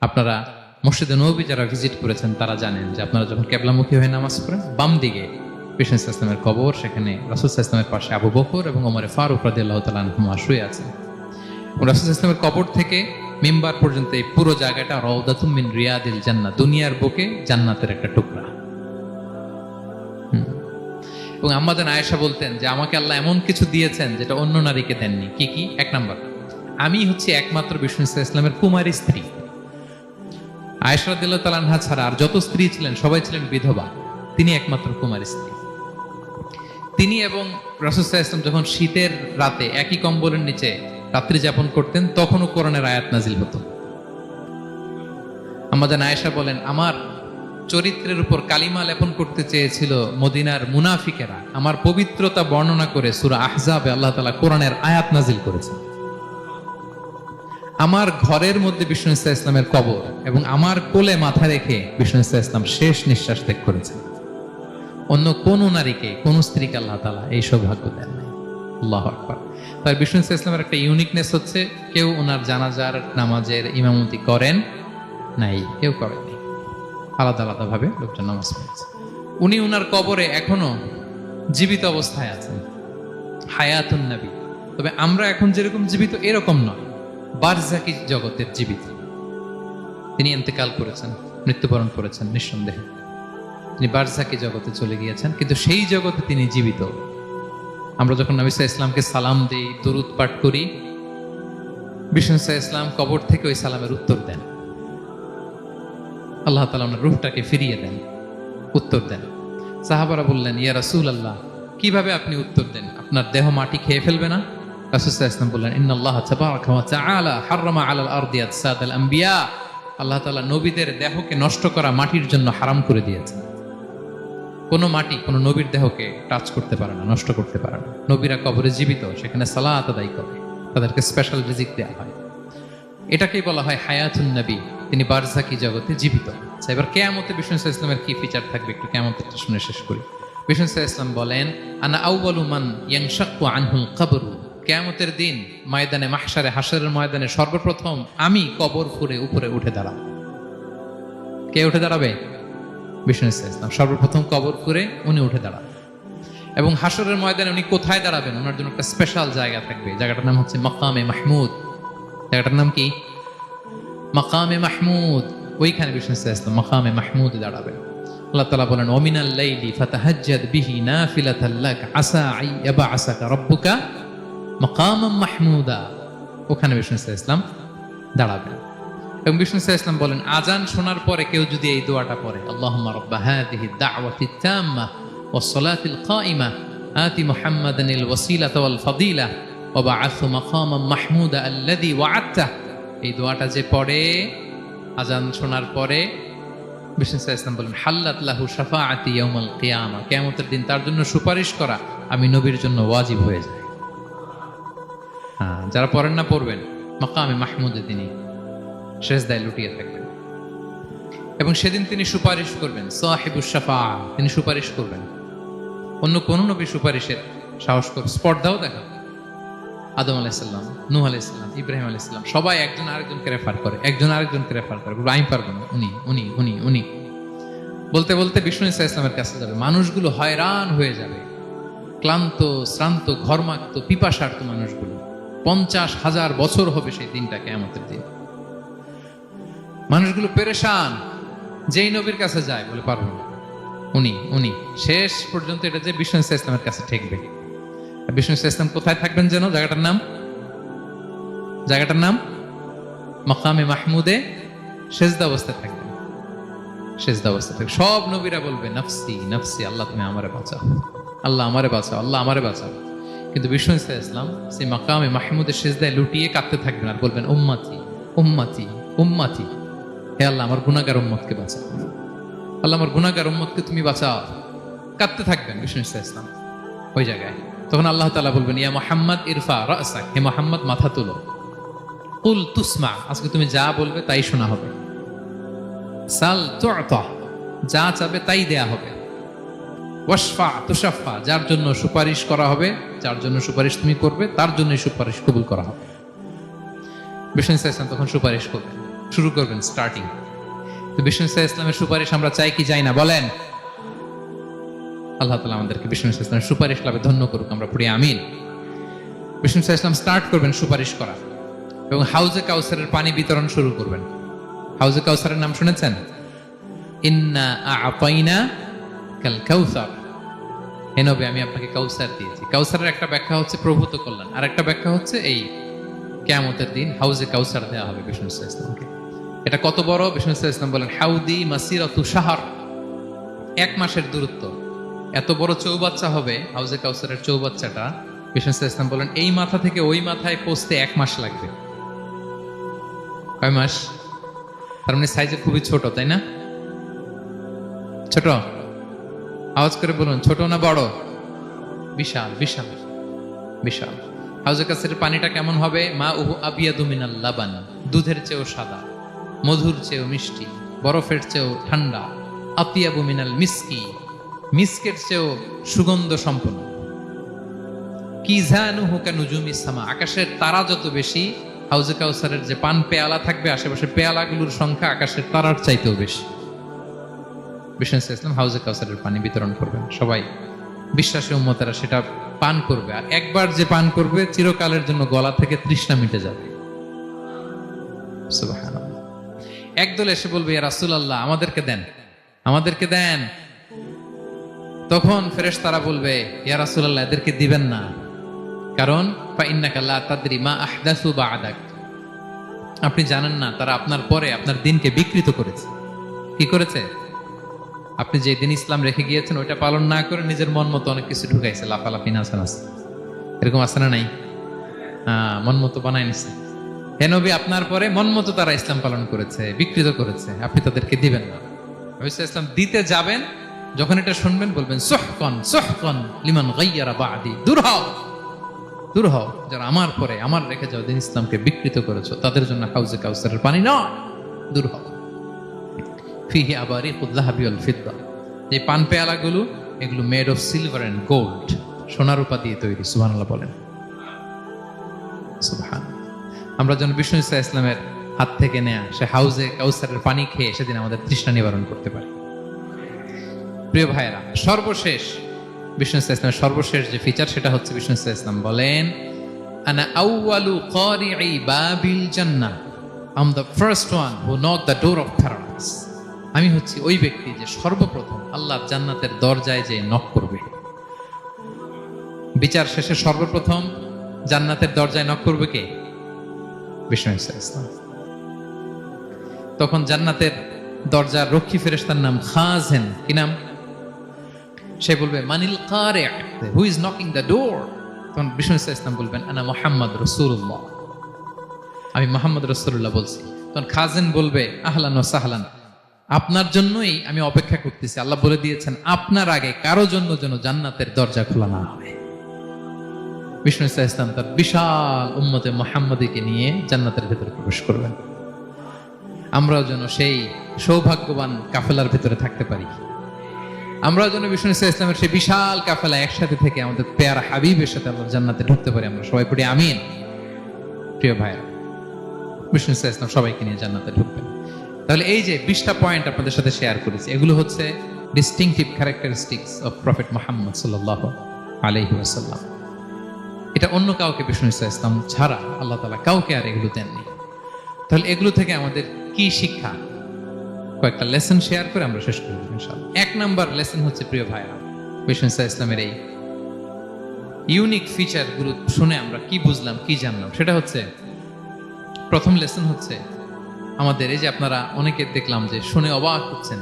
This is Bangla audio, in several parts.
আপনারা মসজিদে নববী যারা ভিজিট করেছেন তারা জানেন যে আপনারা যখন কেবলামুখী হয়ে নামাজ পড়েন, বাম দিকে বিষ্ণু ইসলামের কবর, সেখানে রাসূল ইসলামের পাশে আবু বকর এবং ওমর ফারুক রাদিয়াল্লাহু তাআলা আনহুমা শুয়ে আছেন। রাসূল ইসলামের কবর থেকে মিম্বার পর্যন্ত এই পুরো জায়গাটা রাউদাতুম মিন রিয়াদিল জান্নাহ, দুনিয়ার বুকে জান্নাতের একটা টুকরা। এবং আম্মা জান আয়েশা বলতেন যে আমাকে আল্লাহ এমন কিছু দিয়েছেন যেটা অন্য নারীকে দেননি। কি কি? এক নাম্বার, আমি হচ্ছে একমাত্র বিষ্ণু ইসলামের কুমারী স্ত্রী। আয়েশা রাদিয়াল্লাহু তাআলা আনহা ছাড়া আর যত স্ত্রী ছিলেন সবাই ছিলেন বিধবা, তিনি একমাত্র কুমারী স্ত্রী। তিনি এবং রাসূল সাল্লাল্লাহু আলাইহি ওয়াসাল্লাম যখন শীতের রাতে একই কম্বলের নিচে রাত্রি যাপন করতেন, তখনও কোরআনের আয়াত নাজিল হতো। আম্মা জান আয়েশা বলেন, আমার চরিত্রের উপর কালিমা লেপন করতে চেয়েছিল মদিনার মুনাফিকেরা, আমার পবিত্রতা বর্ণনা করে সূরা আহজাবে আল্লাহ তাআলা কোরআনের আয়াত নাজিল করেছেন। আমার ঘরের মধ্যে বিষ্ণু ইসলামের কবর এবং আমার কোলে মাথা রেখে বিষ্ণু ইসলাম শেষ নিঃশ্বাস ত্যাগ করেছেন। অন্য কোন নারীকে, কোন স্ত্রীকে আল্লাহ তাআলা এই সৌভাগ্য দেন নাই। আল্লাহু আকবার। তাই বিষ্ণু ইসলামের একটা ইউনিকনেস হচ্ছে, কেউ ওনার জানাজার নামাজের ইমামতি করেন নাই, কেউ করেনি, আলাদা আলাদা ভাবে লোকজন নামাজ পড়েছে। উনি ওনার কবরে এখনো জীবিত অবস্থায় আছেন, হায়াতুন নবী। তবে আমরা এখন যেরকম জীবিত এরকম নয়, বারজাকি জগতের জীবিত। তিনি ইন্তেকাল করেছেন, মৃত্যুবরণ করেছেন নিঃসন্দেহে, তিনি বারজাকি জগতে চলে গিয়েছেন, কিন্তু সেই জগতে তিনি জীবিত। আমরা যখন নবী সাল্লাল্লাহু আলাইহি ওয়াসাল্লামকে সালাম দেই, দরুদ পাঠ করি, বিষ্ণু সাল্লাল্লাহু আলাইহি ওয়াসাল্লাম কবর থেকে ওই সালামের উত্তর দেন। আল্লাহ তাআলা ওনার রূহটাকে ফিরিয়ে দেন, উত্তর দেন। সাহাবারা বললেন, ইয়া রাসূলুল্লাহ, কিভাবে আপনি উত্তর দেন? আপনার দেহ মাটি খেয়ে ফেলবে না? রাসূল সাল্লাল্লাহু আলাইহি ওয়াসাল্লাম বললেন, ইন্নাল্লাহা তাবারাকা ওয়া তাআলা হাররামা আলাল আরদি আজসাদাল আম্বিয়া। আল্লাহ তাআলা নবীদের দেহকে নষ্ট করা মাটির জন্য হারাম করে দিয়েছেন। কোনো মাটি কোনো নবীর দেহকে টাচ করতে পারে না, নষ্ট করতে পারে না। নবীরা কবরে জীবিত, সেখানে সালাত আদায় করে, তাদেরকে স্পেশাল রিজিক দেওয়া হয়। এটাকেই বলা হয় হায়াতুন নবী, তিনি বারজাকি জগতে জীবিত। আচ্ছা, এবার কিয়ামতে বিষ্ণু ইসলামের কি ফিচার থাকবে একটু কিয়ামতেরটা শুনে শেষ করি। বিষ্ণু ইসলাম বলেন, আনা আউয়ালু মান ইয়ানশাক্কু আনহুল কবরু। কিয়ামতের দিন ময়দানে মাহশারে, হাশরের ময়দানে সর্বপ্রথম আমি কবর ফুঁড়ে উপরে উঠে দাঁড়াবো। কে উঠে দাঁড়াবে? বিষ্ণু ইসলাম সর্বপ্রথম কবর ফুঁড়ে উনি উঠে দাঁড়াবেন। এবং হাশরের ময়দানে উনি কোথায় দাঁড়াবেন? ওনার জন্য একটা স্পেশাল জায়গা থাকবে, জায়গাটার নাম হচ্ছে মাকামে মাহমুদ। জায়গাটার নাম কি? মাকামে মাহমুদ। ওইখানে বিষ্ণু ইসলাম মাকামে মাহমুদে দাঁড়াবেন। আল্লাহ তাআলা বলেন, ওমিনাল লাইলি ফাতাহাজ্জাদ বিহি নাফিলাতাল লাক আসা আই ইয়াবআসাকা রাব্বুকা মাকামাম মাহমুদা। ওখানে বিষ্ণু ইসলাম দাঁড়াবেন। এবং বিষ্ণু ইসলাম বলেন, আজান শোনার পরে কেউ যদি এই দোয়াটা পড়ে, আল্লাহুম্মা রাব্বা হাযিহি দাওয়াতিত তাম্মা ওয়াস সালাতিল কাইমা আতি মুহাম্মাদানিল ওয়াসিলাতা ওয়াল ফাদিলা ওয়া বা'আথহু মাকামাম মাহমুদা আল্লাযী ওয়া'আদতা। এই দোয়াটা যে পড়ে আজান শোনার পরে, বিষ্ণু ইসলাম বলেন, হাল্লাত লাহু শাফাআতি ইয়াউমাল কিয়ামা। কিয়ামতের দিন তার জন্য সুপারিশ করা আমি নবীর জন্য ওয়াজিব হয়ে যায়। যারা পড়েন না পড়বেন, মাকামে মাহমুদে তিনি সেজদায় লুটিয়ে থাকবেন। এবং সেদিন তিনি সুপারিশ করবেন, সাহিবুশ শাফাআ, তিনি সুপারিশ করবেন। অন্য কোন নবী সুপারিশের সাহস করে স্পর্ধাও দেখা। আদম আলাইহিস সালাম, নূহ আলাইহিস সালাম, ইব্রাহিম আলাইহিস সালাম, সবাই একজন আরেকজনকে রেফার করে, একজন আরেকজনকে রেফার করে, আমি পারবো না, উনি উনি উনি উনি বলতে বলতে বিষ্ণু ইসলামের কাছে যাবে। মানুষগুলো হয়রান হয়ে যাবে, ক্লান্ত, শ্রান্ত, ঘর্মাক্ত, পিপাসার্ত মানুষগুলো। 50,000 বছর হবে সেই দিনটা, কিয়ামতের দিন। মানুষগুলো পেরেশান, যেই নবীর কাছে যায় বলে পারবো না, উনি উনি শেষ পর্যন্ত এটা যে বিষ্ণু ইসলামের কাছে ঠেকবে। বিষ্ণু ইসলাম কোথায় থাকবেন যেন? জায়গাটার নাম মাকামে মাহমুদে সেজদা অবস্থায় থাকবেন। সেজদা অবস্থায় থাকবে। সব নবীরা বলবে, নাফসি নাফসি, আল্লাহ তুমি আমারে বাঁচাও, আল্লাহ আমারে বাঁচাও, আল্লাহ আমারে বাঁচাও। কিন্তু বিষ্ণু ইসলাম সেই মাকামে মাহমুদের সেজদায় লুটিয়ে কাঁদতে থাকবেন আর বলবেন, উম্মতি উম্মতি উম্মতি, হে আল্লাহ আমার গুনাহগার উম্মতকে বাঁচাও, আল্লাহ আমার গুনাহগার উম্মতকে তুমি বাঁচাও। কাঁদতে থাকবেন বিষ্ণু ইসলাম ওই জায়গায়। তখন আল্লাহ তাআলা বলবেন, ইয়া মুহাম্মদ ইরফা রাসাক, হে মুহাম্মদ মাথা তুলো। কুল তুসমা, আজকে তুমি যা বলবে তাই শোনা হবে। সাল তু'তা, যা চাবে তাই দেয়া হবে। ওয়াশফা তুশাফা, যার জন্য সুপারিশ করা হবে, যার জন্য সুপারিশ তুমি করবে তার জন্যই সুপারিশ কবুল করা হবে। বিষ্ণু ইসলাম তখন সুপারিশ করবেন। শুরু করবেন স্টার্টিং। তো বিষ্ণু ইসলামের সুপারিশ আমরা চাই কি চাই না বলেন? আল্লাহ তাআলা আমাদেরকে বিষ্ণু ইসলামের সুপারিশ লাভে ধন্য করুক, আমরা পড়ি আমিন। বিষ্ণু ইসলাম স্টার্ট করবেন সুপারিশ করা এবং হাউজে কাউসারের পানি বিতরণ শুরু করবেন। হাউজে কাউসারের নাম শুনেছেন? ইন্না আ'তাইনা কাল কাউসার, হে নবী আমি আপনাকে কাউসার দিয়েছি। কাউসারের একটা ব্যাখ্যা হচ্ছে প্রভূত কল্যাণ, আর একটা ব্যাখ্যা হচ্ছে এই কিয়ামতের দিন হাউজে কাউসার দেওয়া হবে বিষ্ণু ইসলামকে। এটা কত বড়? বিষ্ণু ইসলাম বলেন হাউদি মাসিরাতু শাহর, 1 মাসের দূরত্ব। এত বড় চৌবাচ্চা হবে হাউজে কাউসারের চৌবাচ্চাটা। বিষ্ণু ইসলাম বলেন এই মাথা থেকে ওই মাথায় পৌঁছতে 1 মাস লাগবে। কয় মাস? তার মানে সাইজে খুবই ছোট, তাই না? ছোট? আওয়াজ করে বলুন, ছোট না বড়? বিশাল বিশাল বিশাল। হাউজে কাউসারের পানিটা কেমন হবে? মা উহু আবিয়াদু মিনাল লাবান, দুধের চেয়েও সাদা, মধুর চেয়েও মিষ্টি, বরফের চেয়েও ঠান্ডা। আতিয়াবু মিনাল মিসকি, মিসকের চেয়েও সুগন্ধ সম্পন্ন। কিজানুহু কানুজুমিস সামা, আকাশের তারা যত বেশি, হাউজে কাউসারের যে পান পেয়ালা থাকবে আশেপাশে পেয়ালাগুলোর সংখ্যা আকাশের তারার চাইতেও বেশি। বিষ্ণু ইসলাম হাউজে কাউসারের পানি বিতরণ করবেন, সবাই বিশ্বাসী উম্মতেরা সেটা পান করবে। আর একবার যে পান করবে চিরকালের জন্য গলা থেকে তৃষ্ণা মিটে যাবে। সুবহানাল্লাহ। একদল এসে বলবে ইয়া রাসূলুল্লাহ আমাদেরকে দেন, আমাদেরকে দেন। তখন ফেরেশতারা বলবে ইয়া রাসূলুল্লাহ এদেরকে দিবেন না, কারণ ফাইন্নাকা লা তাদরি মা আহদাসু বা'দাক, আপনি জানেন না তারা আপনার পরে আপনার দিনকে বিকৃত করেছে। কি করেছে? আপনি যে দিন ইসলাম রেখে গিয়েছেন ওইটা পালন না করে নিজের মন মতো অনেক কিছু ঢুকাইছে, লাফালাফি নাচানাচ, এরকম আছে না নাই? মন মতো বানাই নিছে। হে নবী আপনার পরে মন মতো তারা ইসলাম পালন করেছে, বিকৃত করেছে, আপনি তাদেরকে দিবেন না। ইসলাম দিতে যাবেন, যখন এটা শুনবেন বলবেন সুহকান সুহকান লিমান গায়্যারা বা'দি, দূর হও দূর হও, যারা আমার পরে আমার রেখে যাও দিন ইসলামকে বিকৃত করেছো, তাদের জন্য হাউজে কাউসারের পানি নয়, দূর হও। ফিহি আবারিকুল যাহাবি ওয়াল ফিদ্দা, যে পান পেয়ালাগুলো এগুলো made of silver and gold, সোনা রূপা দিয়ে তৈরি। সুবহানাল্লাহ বলেন। সুবহান। আমরা যেন বিষ্ণু ইসলামের হাত থেকে নেয়া সে হাউজে কাউসারের পানি খেয়ে সেদিন আমাদের তৃষ্ণা নিবারণ করতে পারি। প্রিয় ভাইয়েরা, সর্বশেষ বিষ্ণু ইসলামের সর্বশেষ যে ফিচার সেটা হচ্ছে বিষ্ণু ইসলাম বলেন আনা আউয়ালু কারিই বাবিল জান্নাহ, I am the first one who knock the door of paradise. আমি হচ্ছি ওই ব্যক্তি যে সর্বপ্রথম আল্লাহর জান্নাতের দরজায় যে নক করবে। বিচার শেষে সর্বপ্রথম জান্নাতের দরজায় নক করবে কে? বিষ্ণু ইসলাম। তখন জান্নাতের দরজার রক্ষী ফেরেশতার নাম খাজেন। কি নাম? সে বলবে মানিল কারি', who is knocking the door? তখন বিষ্ণু ইসলাম বলবেন আনা মুহাম্মদ রাসূলুল্লাহ, আমি মুহাম্মদ রাসূলুল্লাহ বলছি। তখন খাজেন বলবে আহলান ওয়া সাহলান, আপনার জন্যই আমি অপেক্ষা করতেছি। আল্লাহ বলে দিয়েছেন আপনার আগে কারো জন্য যেন জান্নাতের দরজা খোলা না হয়। বিষ্ণু ইসলাম তার বিশাল উম্মতে মুহাম্মাদীকে নিয়ে জান্নাতের ভেতরে প্রবেশ করবেন। আমরাও যেন সেই সৌভাগ্যবান কাফেলার ভেতরে থাকতে পারি। আমরাও যেন বিষ্ণু ইসলামের সেই বিশাল কাফেলা একসাথে থেকে আমাদের পেয়ারা হাবিবের সাথে আমরা জান্নাতে ঢুকতে পারি। আমরা সবাই পড়ি আমিন। প্রিয় ভাইরা, বিষ্ণু ইসলাম সবাইকে নিয়ে জান্নাতে ঢুকবেন। তাহলে এই যে 20টা পয়েন্ট আপনাদের সাথে শেয়ার করেছি, এগুলো হচ্ছে distinctive characteristics of prophet Muhammad সাল্লাল্লাহু আলাইহি ওয়াসাল্লাম। এটা অন্য কাউকে বিষ্ণু ইসলাম ছাড়া আল্লাহ তাআলা কাউকে আর এগুলো দেননি। তাহলে এগুলো থেকে আমাদের কি শিক্ষা? কয়েকটা লেসন শেয়ার করে আমরা শেষ করব ইনশাআল্লাহ। 1 নাম্বার লেসন হচ্ছে প্রিয় ভাইরা, বিষ্ণু ইসলামের এই ইউনিক ফিচার গুলো শুনে আমরা কি বুঝলাম, কি জানলাম, সেটা হচ্ছে প্রথম লেসন হচ্ছে আমাদের এই যে আপনারা অনেকে দেখলাম যে শুনে অবাক হচ্ছেন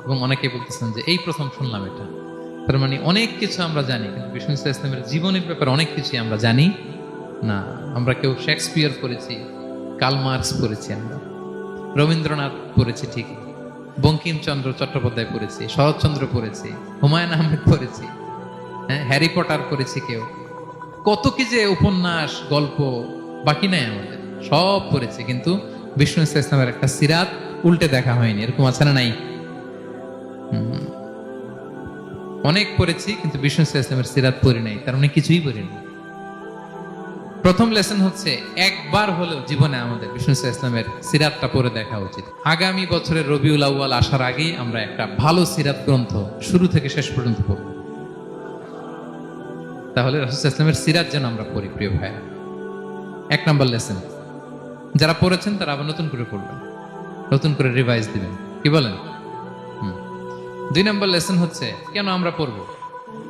এবং অনেকে বলতেছেন যে এই প্রথম শুনলাম এটা। তার মানে অনেক কিছু আমরা জানি, কিন্তু বিষ্ণু ইসলামের জীবনের ব্যাপারে অনেক কিছুই আমরা জানি না। আমরা কেউ শেক্সপিয়ার পড়েছি, কার্ল মার্কস পড়েছি, আমরা রবীন্দ্রনাথ পড়েছি ঠিকই, বঙ্কিমচন্দ্র চট্টোপাধ্যায় পড়েছি, শরৎচন্দ্র পড়েছি, হুমায়ুন আহমেদ পড়েছি, হ্যারি পটার পড়েছি, কেউ কত কি যে উপন্যাস গল্প বাকি নাই আমাদের, সব পড়েছি, কিন্তু বিষ্ণু ইসলামের একটা সিরাত উল্টে দেখা হয়নি। এরকম আছে না নাই? অনেক পড়েছি কিন্তু বিষ্ণু ইসলামের সিরাত পড়ি নাই, তার মানে কিছুই পড়িনি। প্রথম লেসন হচ্ছে একবার হলেও জীবনে আমাদের বিষ্ণু ইসলামের সিরাতটা পড়ে দেখা উচিত। আগামী বছরের রবিউল আউয়াল আসার আগেই আমরা একটা ভালো সিরাত গ্রন্থ শুরু থেকে শেষ পর্যন্ত পড়ব। তাহলে রাসূল ইসলামের সিরাত যেন আমরা পড়ি প্রিয় ভাইয়া। এক নম্বর লেসন, যারা পড়েছেন তারা আবার নতুন করে পড়বেন, নতুন করে রিভাইজ দিবেন, কি বলেন? দুই নম্বর লেসন হচ্ছে কেন আমরা পড়বো।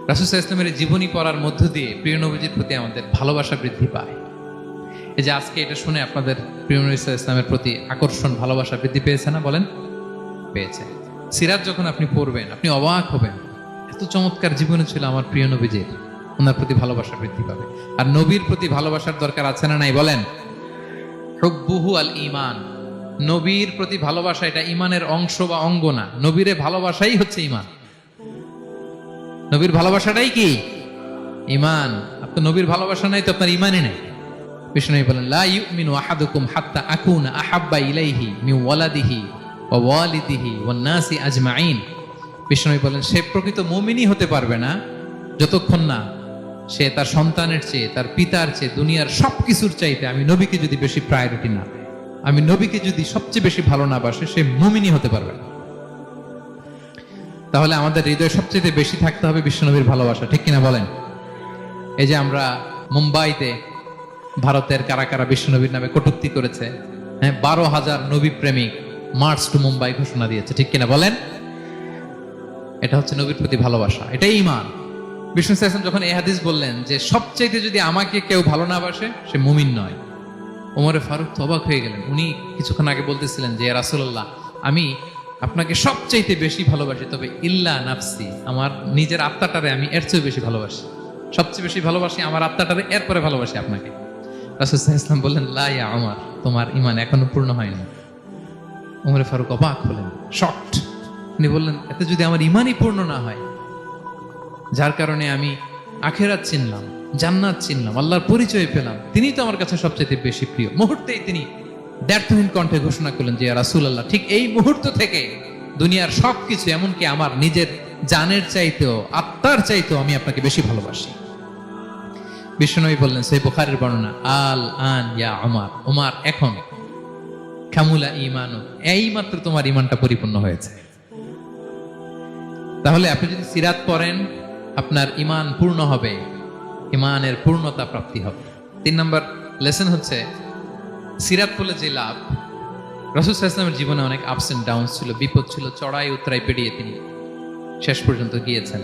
রাসূল ইসলামের জীবনী পড়ার মধ্য দিয়ে প্রিয় নবীজির প্রতি আমাদের ভালোবাসা বৃদ্ধি পায়। এই যে আজকে এটা শুনে আপনাদের প্রিয় নবী ইসলামের প্রতি আকর্ষণ, ভালোবাসা বৃদ্ধি পেয়েছে না? বলেন, পেয়েছে। সিরাত যখন আপনি পড়বেন আপনি অবাক হবেন, এত চমৎকার জীবনে ছিল আমার প্রিয় নবীজির, ওনার প্রতি ভালোবাসা বৃদ্ধি পাবে। আর নবীর প্রতি ভালোবাসার দরকার আছে না নাই? বলেন, হুব্বুহু আল ঈমান, নবীর প্রতি ভালোবাসা এটা ঈমানের অংশ বা অঙ্গ না, নবীরে ভালোবাসাই হচ্ছে ঈমান। নবীর ভালোবাসাটাই কি? ঈমান। আপনার নবীর ভালোবাসা নাই তো আপনার ঈমানই নাই। বিষ্ণু বলেন, লা ইউমিনু আহাদুকুম হাত্তা আকুনা আহাব্বা ইলাইহি মিন ওয়ালাদিহি ওয়া ওয়ালিদিহি ওয়ান নাসি আজমাইন। বিষ্ণু বলেন, সে প্রকৃত মুমিনই হতে পারবে না যতক্ষণ না সে তার সন্তানের চেয়ে, তার পিতার চেয়ে, দুনিয়ার সবকিছুর চাইতে আমি নবীকে যদি বেশি প্রায়োরিটি না দেয়, আমি নবীকে যদি সবচেয়ে বেশি ভালো না বাসে, সে মুমিনই হতে পারবে না। তাহলে আমাদের হৃদয়ে সবচেয়ে বেশি থাকতে হবে বিশ্বনবীর ভালোবাসা, ঠিক কিনা বলেন? এই যে আমরা মুম্বাইতে ভারতের কারা কারা বিশ্বনবীর নামে কটূক্তি করেছে, হ্যাঁ, 12,000 নবী প্রেমিক মার্চ টু মুম্বাই ঘোষণা দিয়েছে, ঠিক কিনা বলেন? এটা হচ্ছে নবীর প্রতি ভালোবাসা, এটাই ঈমান। বিষ্ণু ইসলাম যখন এই হাদিস বললেন যে সবচাইতে যদি আমাকে কেউ ভালো না বাসে সে মুমিন নয়, ওমরে ফারুক তো অবাক হয়ে গেলেন। উনি কিছুক্ষণ আগে বলতেছিলেন যে রাসূলুল্লাহ, আমি আপনাকে সবচাইতে বেশি ভালোবাসি, তবে ইল্লা নাফসি, আমার নিজের আত্মাটারে আমি এর চেয়ে বেশি ভালোবাসি, সবচেয়ে বেশি ভালোবাসি আমার আত্মাটারে, এরপরে ভালোবাসি আপনাকে। রাসূল সাল্লাল্লাহু আলাইহি ওয়াসাল্লাম বললেন, লা ইয়া ওমর, তোমার ঈমান এখনো পূর্ণ হয়নি। ওমরে ফারুক অবাক হলেন, শকড। উনি বললেন, এতে যদি আমার ঈমানই পূর্ণ না হয়, যার কারণে আমি আখিরাত চিনলাম, জান্নাত চিনলাম, আল্লাহর পরিচয় পেলাম, তিনি তো আমার কাছে সবচেয়ে বেশি প্রিয়। মুহূর্তেই তিনি দ্ব্যর্থহীন কণ্ঠে ঘোষণা করলেন যে ইয়া রাসূলুল্লাহ, ঠিক এই মুহূর্ত থেকে দুনিয়ার সবকিছু, এমনকি আমার নিজের জানের চাইতেও, আত্মার চাইতেও আমি আপনাকে বেশি ভালোবাসি। বিশ্বনবী বললেন, সহিহ বুখারীর বর্ণনা, আল আন ইয়া ওমর, ওমর এখন কামুলা ঈমানু, এই মাত্র তোমার ঈমানটা পরিপূর্ণ হয়েছে। তাহলে আপনি যদি সিরাত পড়েন আপনার ঈমান পূর্ণ হবে, ঈমানের পূর্ণতা প্রাপ্তি হবে। 3 নম্বর লেসন হচ্ছে সিরাত পড়লে যে লাভ। রাসূল সাল্লাল্লাহু আলাইহি ওয়াসাল্লামের জীবনে অনেক আপস এন্ড ডাউনস ছিল, বিপদ ছিল, চড়াই উতরাই পেরিয়ে তিনি শেষ পর্যন্ত গিয়েছেন।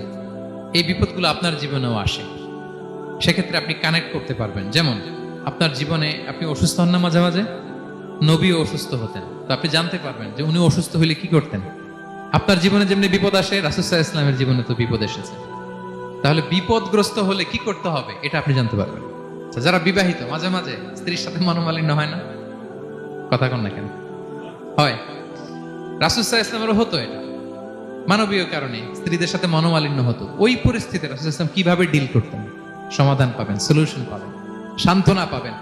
এই বিপদগুলো আপনার জীবনেও আসে, সেক্ষেত্রে আপনি কানেক্ট করতে পারবেন। যেমন আপনার জীবনে আপনি অসুস্থ হন না মাঝে মাঝে, নবীও অসুস্থ হতেন, তো আপনি জানতে পারবেন যে উনি অসুস্থ হলে কি করতেন। আপনার জীবনে যেমনি বিপদ আসে, রাসূল সাল্লাল্লাহু আলাইহি ওয়াসাল্লামের জীবনে তো বিপদ এসেছে, তাহলে বিপদগ্রস্ত হলে কি করতে হবে এটা আপনি জানতে পারবেন। যারা বিবাহিত, মাঝে মাঝে স্ত্রীর সাথে মনোমালিন্য হয় না? কথা কন না কেন? হয়। রাসূল সাল্লাল্লাহু আলাইহি ওয়াসাল্লামেরও হতো এটা, মানবীয় কারণে স্ত্রীদের সাথে মনোমালিন্য হতো। ওই পরিস্থিতিতে রাসূল সাল্লাল্লাহু আলাইহি ওয়াসাল্লাম কিভাবে ডিল করতেন? সমাধান পাবেন, সলিউশন পাবেন, সান্ত্বনা পাবেন।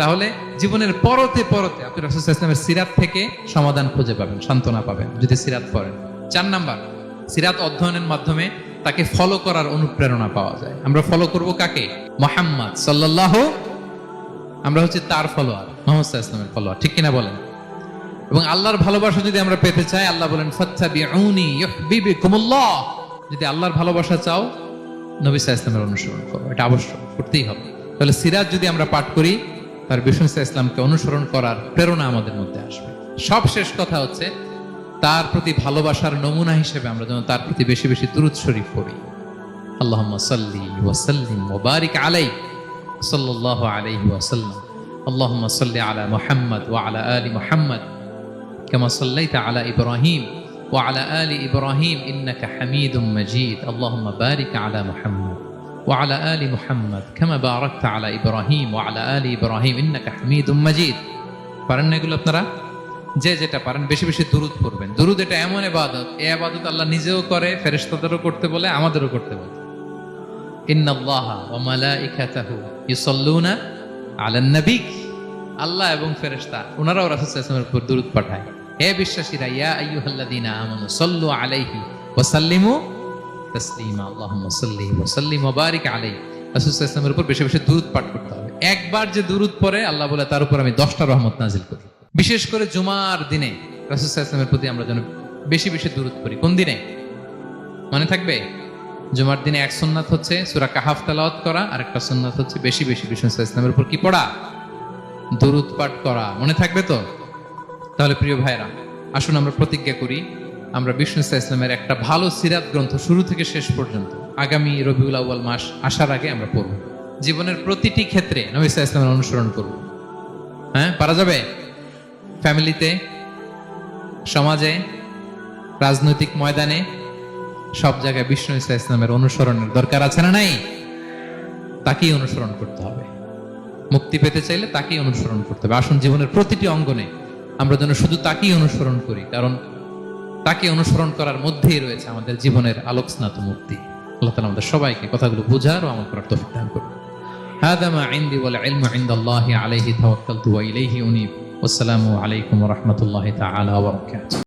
তাহলে জীবনের পরতে পরতে আপনি রাসূল সাল্লাল্লাহু আলাইহি ওয়াসাল্লামের সিরাত থেকে সমাধান খুঁজে পাবেন, সান্ত্বনা পাবেন যদি সিরাত পড়েন। 4 নাম্বার, সিরাত অধ্যয়নের মাধ্যমে তাকে ফলো করার অনুপ্রেরণা পাওয়া যায়। আমরা ফলো করব কাকে? মুহাম্মদ সাল্লাল্লাহু, আমরা হচ্ছে তার ফলোয়ার, মুহাম্মদ সাল্লাল্লাহু আলাইহি ওয়াসাল্লামের ফলোয়ার, ঠিক কিনা বলেন? এবং আল্লাহর ভালোবাসা যদি আমরা পেতে চাই, আল্লাহ বলেন ফাত্তাবিউনি ইউহিব্বুকুমুল্লাহ, যদি আল্লাহর ভালোবাসা চাও নবী সাল্লাল্লাহু আলাইহি ওয়াসাল্লামের অনুসরণ করো, এটা আবশ্যক, করতেই হবে। তাহলে সিরাত যদি আমরা পাঠ করি, তার বিষ্ণু সাল্লাল্লাহু আলাইহি ওয়াসাল্লামকে অনুসরণ করার প্রেরণা আমাদের মধ্যে আসবে। সবশেষ কথা হচ্ছে তার প্রতি ভালোবাসার নমুনা হিসেবে আমরা যেন তার প্রতি বেশি বেশি দুরূদ শরীফ পড়ি। আল্লাহুম্মা সাল্লি ওয়া সাল্লিম ওয়া বারিক আলাইহি সাল্লাল্লাহু আলাইহি ওয়া সাল্লাম। আল্লাহুম্মা সাল্লি আলা মুহাম্মদ ওয়া আলা আলি মুহাম্মদ কামা সাল্লাইতা আলা ইব্রাহিম ওয়া আলা আলি ইব্রাহিম ইন্নাকা হামিদুম মাজিদ। আল্লাহুম্মা বারিক আলা মুহাম্মদ ওয়া আলা আলি মুহাম্মদ কামা বারাকতা আলা ইব্রাহিম ওয়া আলা আলি ইব্রাহিম ইন্নাকা হামিদুম মাজিদ। পারেন না এগুলো আপনারা? যে যেটা পারেন বেশি বেশি দুরূদ পড়বেন। দুরূদ এটা এমন ইবাদত, এই ইবাদত আল্লাহ নিজেও করে, ফেরেশতাদেরও করতে বলে, আমাদেরও করতে বলে। ইন্নাল্লাহা ওয়া মালাইকাতাহু ইউসাল্লুনা আলান নবী, আল্লাহ এবং ফেরেশতা ওনারাও রাসূল সাল্লাল্লাহু আলাইহি ওয়াসাল্লামের উপর দুরূদ পাঠায়। হে বিশ্বাসীরা, ইয়া আইয়ুহাল্লাযীনা আমানু সাল্লু আলাইহি ওয়া সাল্লিমু তাসলিমা। আল্লাহুম্মা সাল্লি ওয়া সাল্লিম ওয়া বারিক আলাইহি। রাসূল সাল্লাল্লাহু আলাইহি ওয়াসাল্লামের উপর বেশি বেশি দুরূদ পাঠ করতে হবে। একবার যে দুরূদ পড়ে আল্লাহ বলে তার উপর আমি 10টা রহমত নাজিল করি। বিশেষ করে জুমার দিনে রাসূল সাল্লাল্লাহু আলাইহি ওয়াসাল্লামের প্রতি আমরা যেন বেশি বেশি দুরূদ পড়ি। কোন দিনে মনে থাকবে? জুমার দিনে এক সুন্নাত হচ্ছে সূরা কাহাফ তেলাওয়াত করা, আর একটা সুন্নাত হচ্ছে বেশি বেশি বিষ্ণু সাল্লাল্লাহু আলাইহি ওয়াসাল্লামের উপর কি পড়া? দুরূদ পাঠ করা। মনে থাকবে তো? তাহলে প্রিয় ভাইরা, আসুন আমরা প্রতিজ্ঞা করি আমরা বিষ্ণু সাল্লাল্লাহু আলাইহি ওয়াসাল্লামের একটা ভালো সিরাত গ্রন্থ শুরু থেকে শেষ পর্যন্ত আগামী রবিউল আউয়াল মাস আসার আগে আমরা পড়ব। জীবনের প্রতিটি ক্ষেত্রে নবী সাল্লাল্লাহু আলাইহি ওয়াসাল্লামের অনুসরণ করব। হ্যাঁ, পারা যাবে? ফ্যামিলিতে, সমাজে, রাজনৈতিক ময়দানে, সব জায়গায় বিষ্ণু সাল্লাল্লাহু আলাইহি ওয়াসাল্লামের অনুসরণের দরকার আছে না নাই? তাকেই অনুসরণ করতে হবে। মুক্তি পেতে চাইলে তাকেই অনুসরণ করতে হবে। আসুন জীবনের প্রতিটি অঙ্গনে আমরা যেন শুধু তাকেই অনুসরণ করি, কারণ তাকে অনুসরণ করার মধ্যেই রয়েছে আমাদের জীবনের আলোকস্নাত মুক্তি। আল্লাহ তাআলা আমাদের সবাইকে কথাগুলো বোঝার ও আমল করার তৌফিক দান করুন। হাদা মা ইনদি ওয়াল ইলমু ইনদাল্লাহি আলাইহি তাওয়াক্কালতু ওয়া ইলাইহি উনীব। ওয়াসসালামু আলাইকুম ওয়া রাহমাতুল্লাহি তাআলা ওয়া বারাকাতুহু।